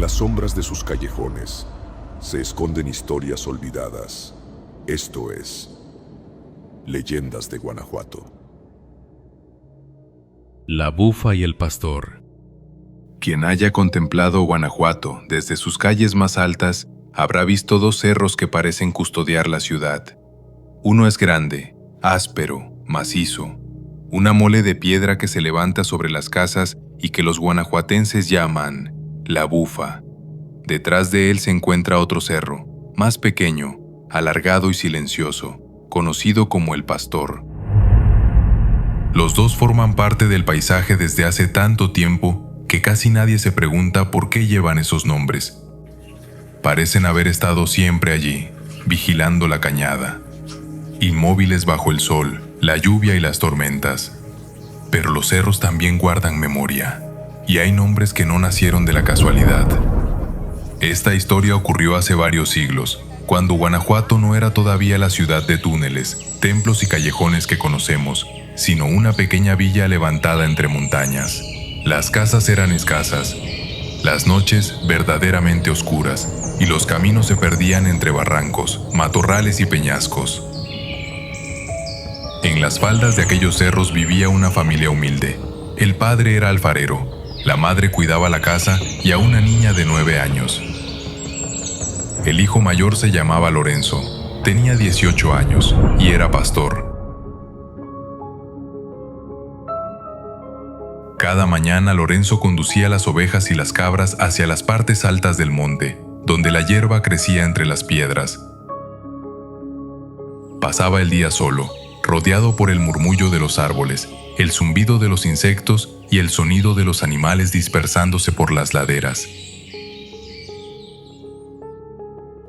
En las sombras de sus callejones se esconden historias olvidadas. Esto es Leyendas de Guanajuato. La bufa y el pastor. Quien haya contemplado Guanajuato desde sus calles más altas habrá visto dos cerros que parecen custodiar la ciudad. Uno es grande, áspero, macizo, una mole de piedra que se levanta sobre las casas y que los guanajuatenses llaman la bufa. Detrás de él se encuentra otro cerro, más pequeño, alargado y silencioso, conocido como el Pastor. Los dos forman parte del paisaje desde hace tanto tiempo que casi nadie se pregunta por qué llevan esos nombres. Parecen haber estado siempre allí, vigilando la cañada, inmóviles bajo el sol, la lluvia y las tormentas. Pero los cerros también guardan memoria, y hay nombres que no nacieron de la casualidad. Esta historia ocurrió hace varios siglos, cuando Guanajuato no era todavía la ciudad de túneles, templos y callejones que conocemos, sino una pequeña villa levantada entre montañas. Las casas eran escasas, las noches verdaderamente oscuras, y los caminos se perdían entre barrancos, matorrales y peñascos. En las faldas de aquellos cerros vivía una familia humilde. El padre era alfarero, la madre cuidaba la casa y a una niña de 9 años. El hijo mayor se llamaba Lorenzo, tenía 18 años y era pastor. Cada mañana Lorenzo conducía las ovejas y las cabras hacia las partes altas del monte, donde la hierba crecía entre las piedras. Pasaba el día solo, rodeado por el murmullo de los árboles, el zumbido de los insectos y el sonido de los animales dispersándose por las laderas.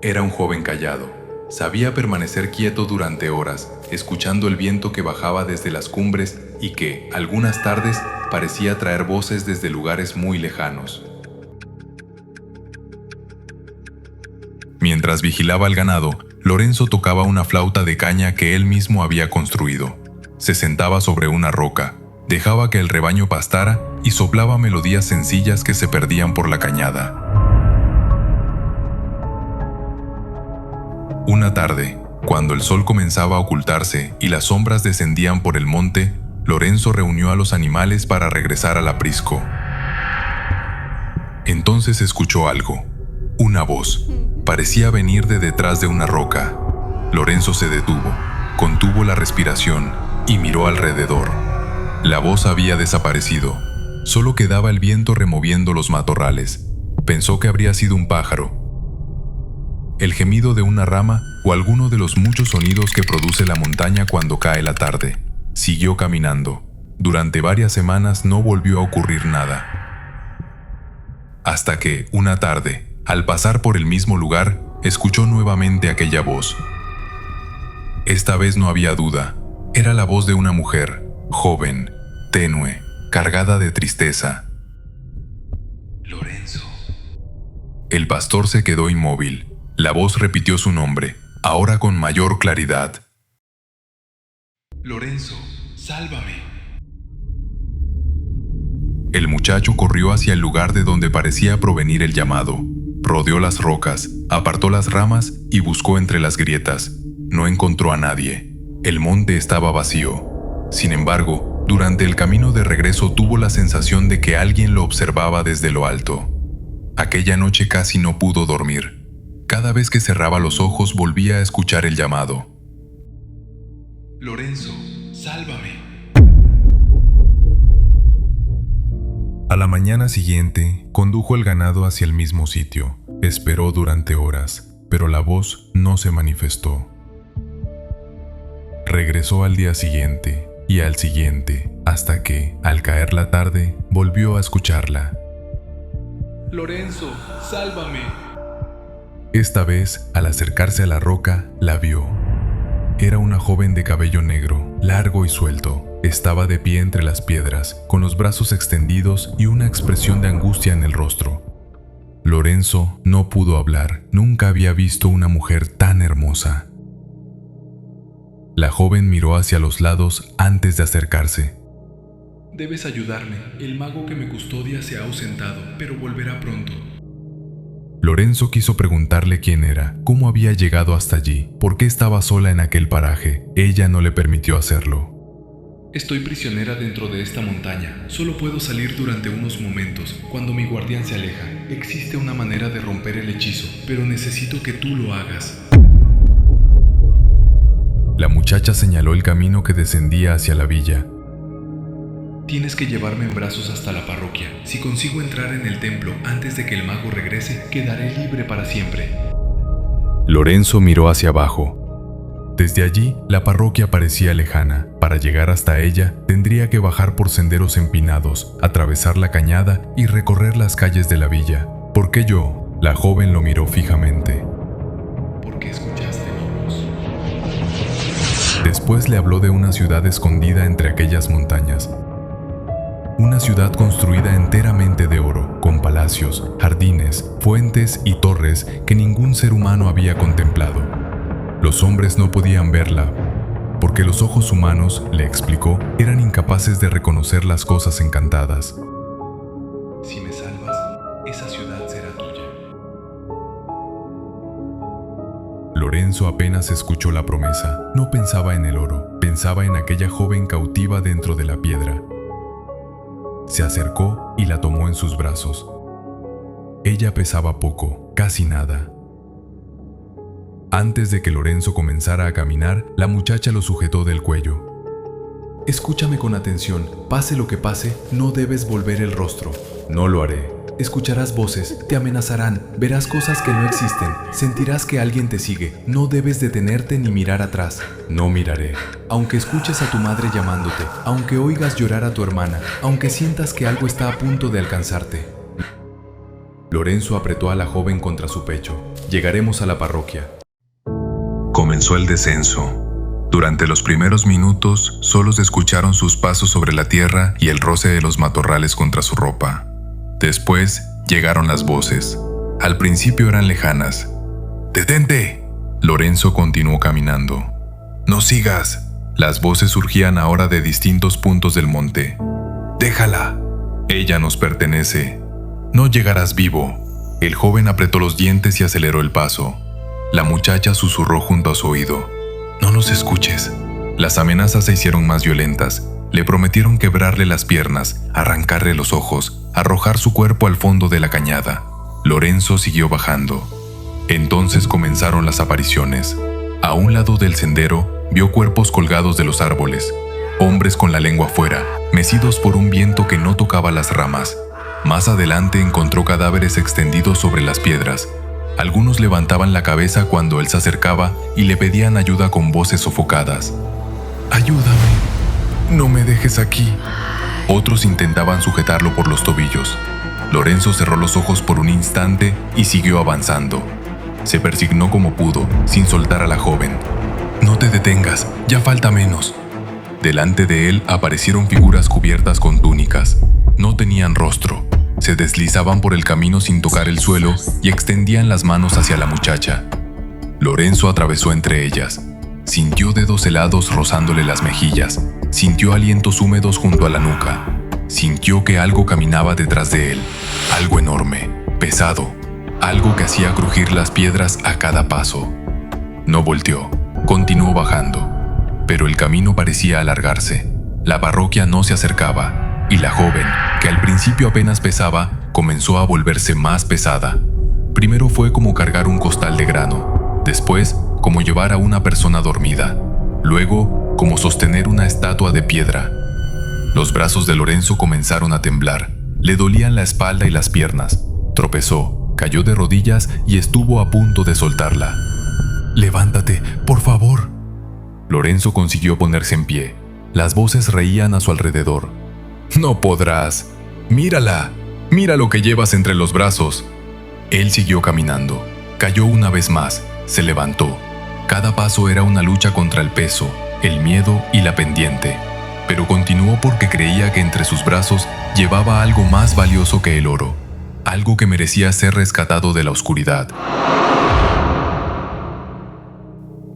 Era un joven callado. Sabía permanecer quieto durante horas, escuchando el viento que bajaba desde las cumbres y que, algunas tardes, parecía traer voces desde lugares muy lejanos. Mientras vigilaba el ganado, Lorenzo tocaba una flauta de caña que él mismo había construido. Se sentaba sobre una roca, dejaba que el rebaño pastara y soplaba melodías sencillas que se perdían por la cañada. Una tarde, cuando el sol comenzaba a ocultarse y las sombras descendían por el monte, Lorenzo reunió a los animales para regresar al aprisco. Entonces escuchó algo, una voz. Parecía venir de detrás de una roca. Lorenzo se detuvo, contuvo la respiración y miró alrededor. La voz había desaparecido. Solo quedaba el viento removiendo los matorrales. Pensó que habría sido un pájaro, el gemido de una rama o alguno de los muchos sonidos que produce la montaña cuando cae la tarde. Siguió caminando. Durante varias semanas no volvió a ocurrir nada. Hasta que, una tarde, al pasar por el mismo lugar, escuchó nuevamente aquella voz. Esta vez no había duda. Era la voz de una mujer, joven, tenue, cargada de tristeza. Lorenzo. El pastor se quedó inmóvil. La voz repitió su nombre, ahora con mayor claridad. Lorenzo, sálvame. El muchacho corrió hacia el lugar de donde parecía provenir el llamado. Rodeó las rocas, apartó las ramas y buscó entre las grietas. No encontró a nadie. El monte estaba vacío. Sin embargo, durante el camino de regreso tuvo la sensación de que alguien lo observaba desde lo alto. Aquella noche casi no pudo dormir. Cada vez que cerraba los ojos volvía a escuchar el llamado. Lorenzo, sálvame. A la mañana siguiente, condujo el ganado hacia el mismo sitio. Esperó durante horas, pero la voz no se manifestó. Regresó al día siguiente y al siguiente, hasta que, al caer la tarde, volvió a escucharla. Lorenzo, sálvame. Esta vez, al acercarse a la roca, la vio. Era una joven de cabello negro, largo y suelto. Estaba de pie entre las piedras, con los brazos extendidos y una expresión de angustia en el rostro. Lorenzo no pudo hablar. Nunca había visto una mujer tan hermosa. La joven miró hacia los lados antes de acercarse. Debes ayudarme. El mago que me custodia se ha ausentado, pero volverá pronto. Lorenzo quiso preguntarle quién era, cómo había llegado hasta allí, por qué estaba sola en aquel paraje. Ella no le permitió hacerlo. Estoy prisionera dentro de esta montaña. Solo puedo salir durante unos momentos, cuando mi guardián se aleja. Existe una manera de romper el hechizo, pero necesito que tú lo hagas. La muchacha señaló el camino que descendía hacia la villa. Tienes que llevarme en brazos hasta la parroquia. Si consigo entrar en el templo antes de que el mago regrese, quedaré libre para siempre. Lorenzo miró hacia abajo. Desde allí, la parroquia parecía lejana. Para llegar hasta ella, tendría que bajar por senderos empinados, atravesar la cañada y recorrer las calles de la villa. ¿Por qué yo? La joven lo miró fijamente. ¿Por qué escuchaste mi voz? Después le habló de una ciudad escondida entre aquellas montañas. Una ciudad construida enteramente de oro, con palacios, jardines, fuentes y torres que ningún ser humano había contemplado. Los hombres no podían verla, porque los ojos humanos, le explicó, eran incapaces de reconocer las cosas encantadas. Si me salvas, esa ciudad será tuya. Lorenzo apenas escuchó la promesa. No pensaba en el oro, pensaba en aquella joven cautiva dentro de la piedra. Se acercó y la tomó en sus brazos. Ella pesaba poco, casi nada. Antes de que Lorenzo comenzara a caminar, la muchacha lo sujetó del cuello. Escúchame con atención. Pase lo que pase, no debes volver el rostro. No lo haré. Escucharás voces, te amenazarán, verás cosas que no existen, sentirás que alguien te sigue. No debes detenerte ni mirar atrás. No miraré. Aunque escuches a tu madre llamándote, aunque oigas llorar a tu hermana, aunque sientas que algo está a punto de alcanzarte. Lorenzo apretó a la joven contra su pecho. Llegaremos a la parroquia. Comenzó el descenso. Durante los primeros minutos, solo se escucharon sus pasos sobre la tierra y el roce de los matorrales contra su ropa. Después llegaron las voces. Al principio eran lejanas. ¡Detente! Lorenzo continuó caminando. ¡No sigas! Las voces surgían ahora de distintos puntos del monte. ¡Déjala! Ella nos pertenece. No llegarás vivo. El joven apretó los dientes y aceleró el paso. La muchacha susurró junto a su oído. No nos escuches. Las amenazas se hicieron más violentas. Le prometieron quebrarle las piernas, arrancarle los ojos, arrojar su cuerpo al fondo de la cañada. Lorenzo siguió bajando. Entonces comenzaron las apariciones. A un lado del sendero, vio cuerpos colgados de los árboles, hombres con la lengua fuera, mecidos por un viento que no tocaba las ramas. Más adelante encontró cadáveres extendidos sobre las piedras. Algunos levantaban la cabeza cuando él se acercaba y le pedían ayuda con voces sofocadas. «Ayúdame, no me dejes aquí». Otros intentaban sujetarlo por los tobillos. Lorenzo cerró los ojos por un instante y siguió avanzando. Se persignó como pudo, sin soltar a la joven. «No te detengas, ya falta menos». Delante de él aparecieron figuras cubiertas con túnicas. No tenían rostro. Se deslizaban por el camino sin tocar el suelo y extendían las manos hacia la muchacha. Lorenzo atravesó entre ellas. Sintió dedos helados rozándole las mejillas. Sintió alientos húmedos junto a la nuca. Sintió que algo caminaba detrás de él. Algo enorme, pesado. Algo que hacía crujir las piedras a cada paso. No volteó. Continuó bajando. Pero el camino parecía alargarse. La parroquia no se acercaba. Y la joven, que al principio apenas pesaba, comenzó a volverse más pesada. Primero fue como cargar un costal de grano, después como llevar a una persona dormida, luego como sostener una estatua de piedra. Los brazos de Lorenzo comenzaron a temblar, le dolían la espalda y las piernas. Tropezó, cayó de rodillas y estuvo a punto de soltarla. «Levántate, por favor». Lorenzo consiguió ponerse en pie. Las voces reían a su alrededor. «No podrás. Mírala. Mira lo que llevas entre los brazos». Él siguió caminando. Cayó una vez más. Se levantó. Cada paso era una lucha contra el peso, el miedo y la pendiente. Pero continuó porque creía que entre sus brazos llevaba algo más valioso que el oro. Algo que merecía ser rescatado de la oscuridad.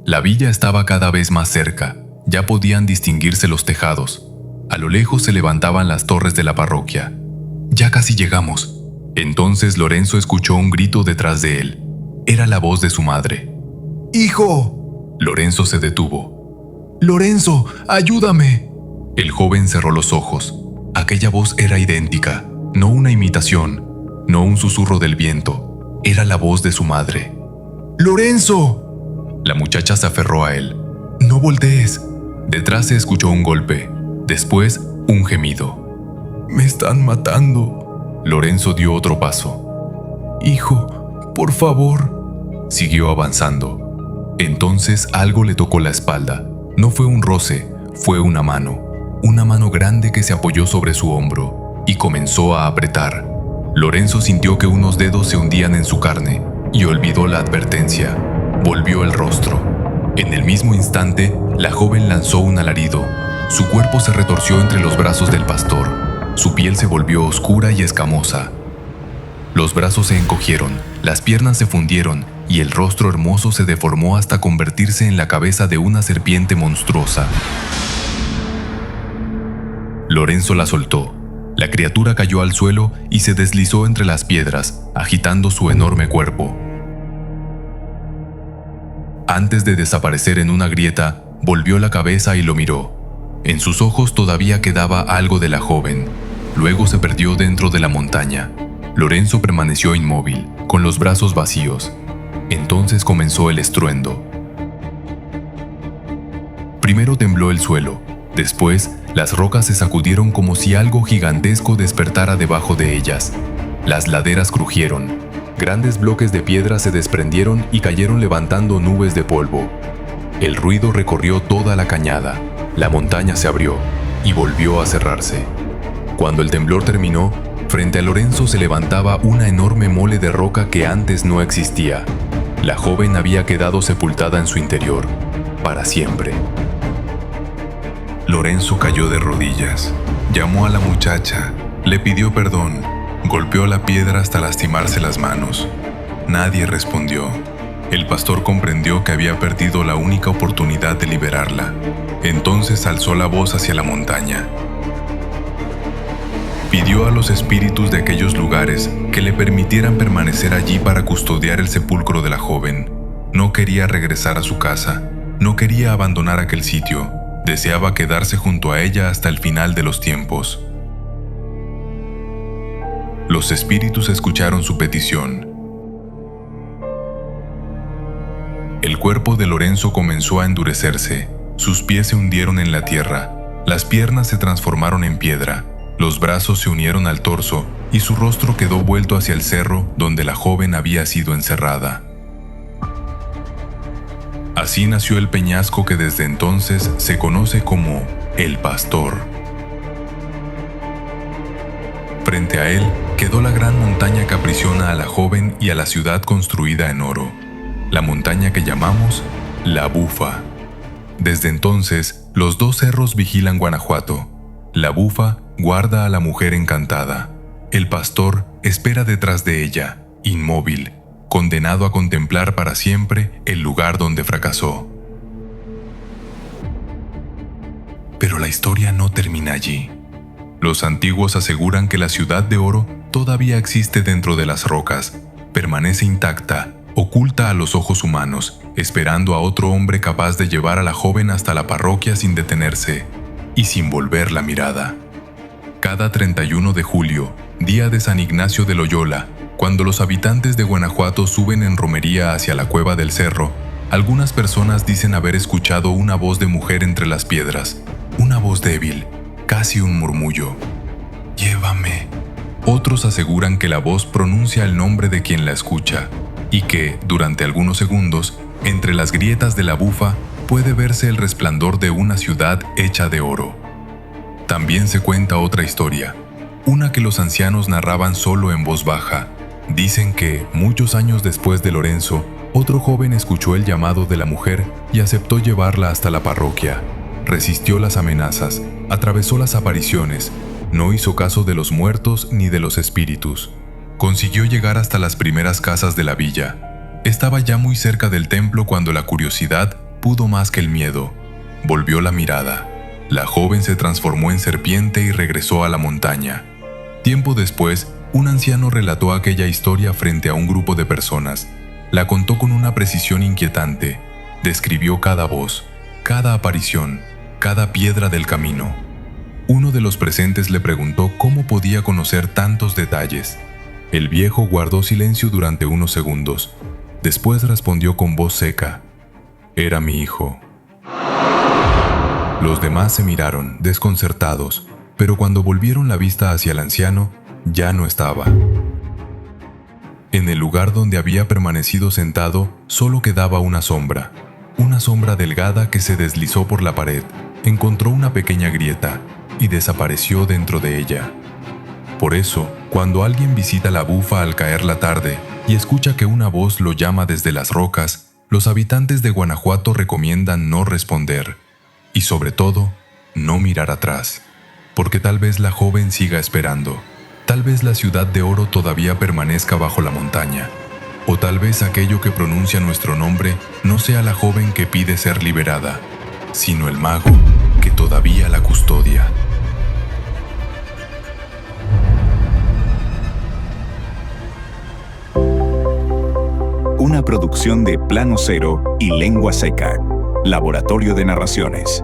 La villa estaba cada vez más cerca. Ya podían distinguirse los tejados. A lo lejos se levantaban las torres de la parroquia. «Ya casi llegamos». Entonces Lorenzo escuchó un grito detrás de él. Era la voz de su madre. ¡Hijo! Lorenzo se detuvo. ¡Lorenzo, ayúdame! El joven cerró los ojos. Aquella voz era idéntica, no una imitación, no un susurro del viento. Era la voz de su madre. ¡Lorenzo! La muchacha se aferró a él. ¡No voltees! Detrás se escuchó un golpe, después un gemido. ¡Me están matando! Lorenzo dio otro paso. ¡Hijo, por favor! Siguió avanzando. Entonces algo le tocó la espalda. No fue un roce, fue una mano grande que se apoyó sobre su hombro y comenzó a apretar. Lorenzo sintió que unos dedos se hundían en su carne y olvidó la advertencia. Volvió el rostro. En el mismo instante, la joven lanzó un alarido. Su cuerpo se retorció entre los brazos del pastor. Su piel se volvió oscura y escamosa. Los brazos se encogieron, las piernas se fundieron y el rostro hermoso se deformó hasta convertirse en la cabeza de una serpiente monstruosa. Lorenzo la soltó. La criatura cayó al suelo y se deslizó entre las piedras, agitando su enorme cuerpo. Antes de desaparecer en una grieta, volvió la cabeza y lo miró. En sus ojos todavía quedaba algo de la joven. Luego se perdió dentro de la montaña. Lorenzo permaneció inmóvil, con los brazos vacíos. Entonces comenzó el estruendo. Primero tembló el suelo. Después, las rocas se sacudieron como si algo gigantesco despertara debajo de ellas. Las laderas crujieron. Grandes bloques de piedra se desprendieron y cayeron levantando nubes de polvo. El ruido recorrió toda la cañada. La montaña se abrió y volvió a cerrarse. Cuando el temblor terminó, frente a Lorenzo se levantaba una enorme mole de roca que antes no existía. La joven había quedado sepultada en su interior, para siempre. Lorenzo cayó de rodillas, llamó a la muchacha, le pidió perdón, golpeó la piedra hasta lastimarse las manos. Nadie respondió. El pastor comprendió que había perdido la única oportunidad de liberarla. Entonces alzó la voz hacia la montaña. Pidió a los espíritus de aquellos lugares que le permitieran permanecer allí para custodiar el sepulcro de la joven. No quería regresar a su casa, no quería abandonar aquel sitio. Deseaba quedarse junto a ella hasta el final de los tiempos. Los espíritus escucharon su petición. El cuerpo de Lorenzo comenzó a endurecerse. Sus pies se hundieron en la tierra. Las piernas se transformaron en piedra. Los brazos se unieron al torso y su rostro quedó vuelto hacia el cerro donde la joven había sido encerrada. Así nació el peñasco que desde entonces se conoce como El Pastor. Frente a él quedó la gran montaña que aprisiona a la joven y a la ciudad construida en oro, la montaña que llamamos La Bufa. Desde entonces, los dos cerros vigilan Guanajuato. La Bufa guarda a la mujer encantada. El pastor espera detrás de ella, inmóvil, condenado a contemplar para siempre el lugar donde fracasó. Pero la historia no termina allí. Los antiguos aseguran que la ciudad de oro todavía existe dentro de las rocas, permanece intacta, oculta a los ojos humanos, esperando a otro hombre capaz de llevar a la joven hasta la parroquia sin detenerse y sin volver la mirada. Cada 31 de julio, día de San Ignacio de Loyola, cuando los habitantes de Guanajuato suben en romería hacia la cueva del cerro, algunas personas dicen haber escuchado una voz de mujer entre las piedras, una voz débil, casi un murmullo. «Llévame». Otros aseguran que la voz pronuncia el nombre de quien la escucha y que, durante algunos segundos, entre las grietas de la bufa puede verse el resplandor de una ciudad hecha de oro. También se cuenta otra historia, una que los ancianos narraban solo en voz baja. Dicen que, muchos años después de Lorenzo, otro joven escuchó el llamado de la mujer y aceptó llevarla hasta la parroquia. Resistió las amenazas, atravesó las apariciones, no hizo caso de los muertos ni de los espíritus. Consiguió llegar hasta las primeras casas de la villa. Estaba ya muy cerca del templo cuando la curiosidad pudo más que el miedo. Volvió la mirada. La joven se transformó en serpiente y regresó a la montaña. Tiempo después, Un anciano relató aquella historia frente a un grupo de personas. La contó con una precisión inquietante. Describió cada voz, cada aparición, cada piedra del camino. Uno de los presentes le preguntó cómo podía conocer tantos detalles. El viejo guardó silencio durante unos segundos. Después respondió con voz seca: «Era mi hijo». Los demás se miraron, desconcertados, pero cuando volvieron la vista hacia el anciano, ya no estaba. En el lugar donde había permanecido sentado, solo quedaba una sombra delgada que se deslizó por la pared, encontró una pequeña grieta y desapareció dentro de ella. Por eso, cuando alguien visita la bufa al caer la tarde y escucha que una voz lo llama desde las rocas, los habitantes de Guanajuato recomiendan no responder y, sobre todo, no mirar atrás, porque tal vez la joven siga esperando, tal vez la ciudad de oro todavía permanezca bajo la montaña, o tal vez aquello que pronuncia nuestro nombre no sea la joven que pide ser liberada, sino el mago que todavía la custodia. Una producción de Plano Cero y Lengua Seca, Laboratorio de Narraciones.